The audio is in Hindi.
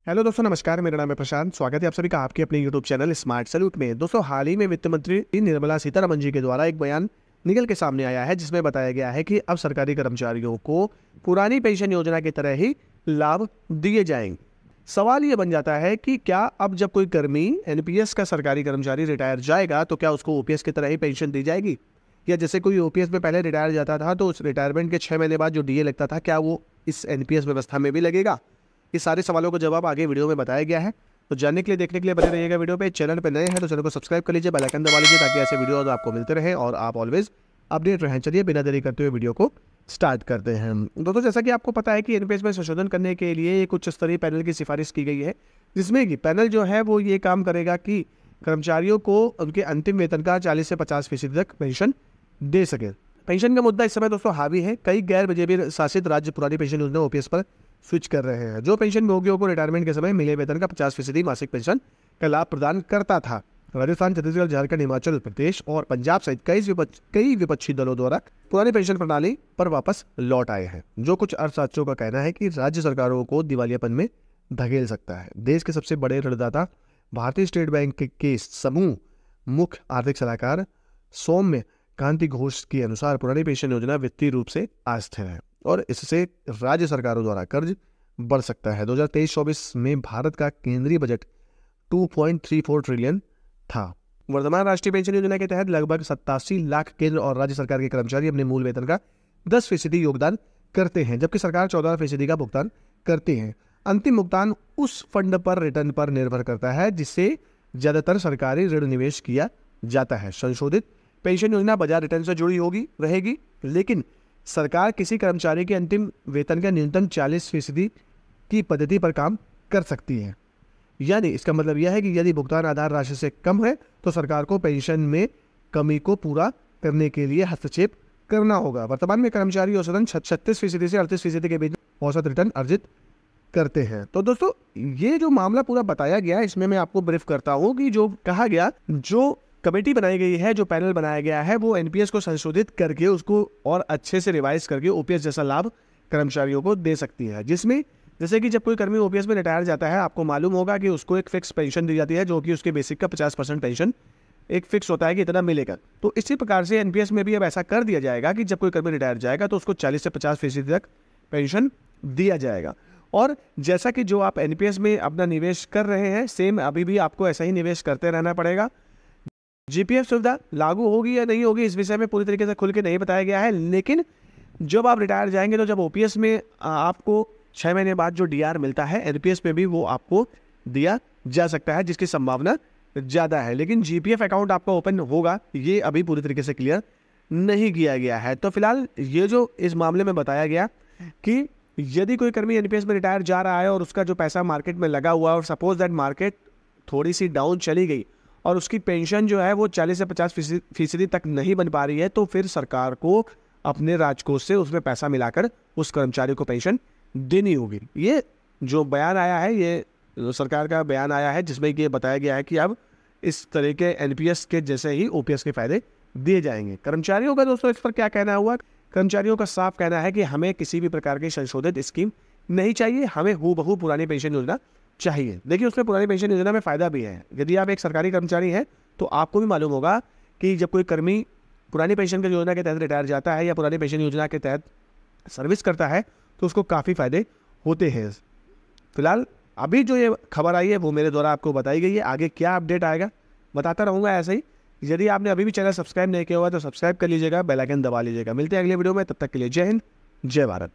हेलो दोस्तों, नमस्कार। मेरा नाम है प्रशांत। स्वागत है आप सभी का आपके अपने यूट्यूब चैनल स्मार्ट सैल्यूट में। दोस्तों, हाल ही में वित्त मंत्री निर्मला सीतारमण जी के द्वारा एक बयान निकल के सामने आया है, जिसमें बताया गया है कि अब सरकारी कर्मचारियों को पुरानी पेंशन योजना की तरह ही लाभ दिए जाएंगे। सवाल ये बन जाता है कि क्या अब जब कोई कर्मी एनपीएस का सरकारी कर्मचारी रिटायर जाएगा तो क्या उसको ओपीएस की तरह ही पेंशन दी जाएगी, या जैसे कोई ओपीएस में पहले रिटायर जाता था तो उस रिटायरमेंट के 6 महीने बाद जो डीए लगता था, क्या वो इस एनपीएस व्यवस्था में भी लगेगा? ये सारे सवालों का जवाब आगे वीडियो में बताया गया है। तो जानने के लिए, देखने के लिए बने रहिएगा वीडियो पे। चैनल पे नए हैं तो चैनल को सब्सक्राइब कर लीजिए, बेल आइकन दबा लीजिए, ताकि ऐसे वीडियो आपको मिलते रहे और आप ऑलवेज अपडेट रहें। चलिए बिना देरी करते हुए वीडियो को स्टार्ट करते हैं। दोस्तों, जैसा कि आपको पता है कि एनपीएस में संशोधन करने के लिए एक उच्च स्तरीय पैनल की सिफारिश की गई है, जिसमें कि पैनल जो है वो ये काम करेगा कि कर्मचारियों को उनके अंतिम वेतन का 40 से 50% तक पेंशन दे सके। पेंशन का मुद्दा इस समय दोस्तों हावी है। कई गैर बीजेपी शासित राज्य पुरानी पेंशन योजना ओपीएस पर स्विच कर रहे हैं, जो पेंशन भोगियों को रिटायरमेंट के समय मिले वेतन का 50% मासिक पेंशन का लाभ प्रदान करता था। राजस्थान, छत्तीसगढ़, झारखंड, हिमाचल प्रदेश और पंजाब सहित कई विपक्षी दलों द्वारा पुरानी पेंशन प्रणाली पर वापस लौट आए हैं, जो कुछ अर्थशास्त्रियों का कहना है कि राज्य सरकारों को दिवालियापन में धकेल सकता है। देश के सबसे बड़े ऋणदाता भारतीय स्टेट बैंक के समूह मुख्य आर्थिक सलाहकार सौम्य कांति घोष के अनुसार पुरानी पेंशन योजना वित्तीय रूप से अस्थिर है और इससे राज्य सरकारों द्वारा कर्ज बढ़ सकता है। 2023-24 में भारत का केंद्रीय बजट 2.34 ट्रिलियन था। वर्तमान राष्ट्रीय पेंशन योजना के तहत लगभग 87 लाख केंद्र और राज्य सरकार के कर्मचारी अपने मूल वेतन का 10% योगदान करते हैं, जबकि सरकार 14% का भुगतान करती है। अंतिम भुगतान उस फंड पर रिटर्न पर निर्भर करता है जिससे ज्यादातर सरकारी ऋण निवेश किया जाता है। संशोधित पेंशन योजना बाजार रिटर्न से जुड़ी रहेगी, लेकिन सरकार किसी कर्मचारी के अंतिम वेतन का न्यूनतम 40% की पद्धति पर काम कर सकती है। यानी इसका मतलब यह है कि यदि भुगतान आधार राशि से कम है तो सरकार को पेंशन में कमी को पूरा करने के लिए हस्तक्षेप करना होगा। वर्तमान में कर्मचारी औसतन 36% से 38% के बीच औसत रिटर्न अर्जित करते हैं। तो दोस्तों, ये जो मामला पूरा बताया गया, इसमें मैं आपको ब्रीफ करता हूँ कि जो कहा गया, जो कमेटी बनाई गई है, जो पैनल बनाया गया है, वो एनपीएस को संशोधित करके उसको और अच्छे से रिवाइज करके ओपीएस जैसा लाभ कर्मचारियों को दे सकती है। जिसमें जैसे कि जब कोई कर्मी ओपीएस में रिटायर जाता है, आपको मालूम होगा कि उसको एक फिक्स पेंशन दी जाती है, जो कि उसके बेसिक का 50% पेंशन एक फिक्स होता है कि इतना मिलेगा। तो इसी प्रकार से एनपीएस में भी अब ऐसा कर दिया जाएगा कि जब कोई कर्मी रिटायर जाएगा तो उसको 40 से 50% तक पेंशन दिया जाएगा। और जैसा कि जो आप एनपीएस में अपना निवेश कर रहे हैं, सेम अभी भी आपको ऐसा ही निवेश करते रहना पड़ेगा। जीपीएफ सुविधा लागू होगी या नहीं होगी, इस विषय में पूरी तरीके से खुल के नहीं बताया गया है, लेकिन जब आप रिटायर जाएंगे तो जब ओपीएस में आपको 6 महीने बाद जो डीआर मिलता है, एनपीएस में भी वो आपको दिया जा सकता है, जिसकी संभावना ज़्यादा है। लेकिन जीपीएफ अकाउंट आपका ओपन होगा, ये अभी पूरी तरीके से क्लियर नहीं किया गया है। तो फिलहाल ये जो इस मामले में बताया गया कि यदि कोई कर्मी एनपीएस में रिटायर जा रहा है और उसका जो पैसा मार्केट में लगा हुआ है और सपोज दैट मार्केट थोड़ी सी डाउन चली गई और उसकी पेंशन जो है वो 40 से 50% तक नहीं बन पा रही है, तो फिर सरकार को अपने राजकोष से उसमें पैसा मिलाकर उस कर्मचारी को पेंशन देनी होगी। ये जो बयान आया है, ये सरकार का बयान आया है, जिसमें ये बताया गया है कि अब इस तरह के एनपीएस के जैसे ही ओपीएस के फायदे दिए जाएंगे। कर्मचारियों का दोस्तों इस पर क्या कहना हुआ? कर्मचारियों का साफ कहना है कि हमें किसी भी प्रकार की संशोधित स्कीम नहीं चाहिए, हमें हूबहू पुरानी पेंशन योजना चाहिए। देखिए, उसमें पुरानी पेंशन योजना में फ़ायदा भी है। यदि आप एक सरकारी कर्मचारी हैं तो आपको भी मालूम होगा कि जब कोई कर्मी पुरानी पेंशन की योजना के तहत रिटायर जाता है या पुरानी पेंशन योजना के तहत सर्विस करता है तो उसको काफ़ी फ़ायदे होते हैं। फिलहाल अभी जो ये खबर आई है वो मेरे द्वारा आपको बताई गई है। आगे क्या अपडेट आएगा बताता रहूँगा ऐसे ही। यदि आपने अभी भी चैनल सब्सक्राइब नहीं किया हुआ तो सब्सक्राइब कर लीजिएगा, बेल आइकन दबा लीजिएगा। मिलते हैं अगले वीडियो में, तब तक के लिए जय हिंद, जय भारत।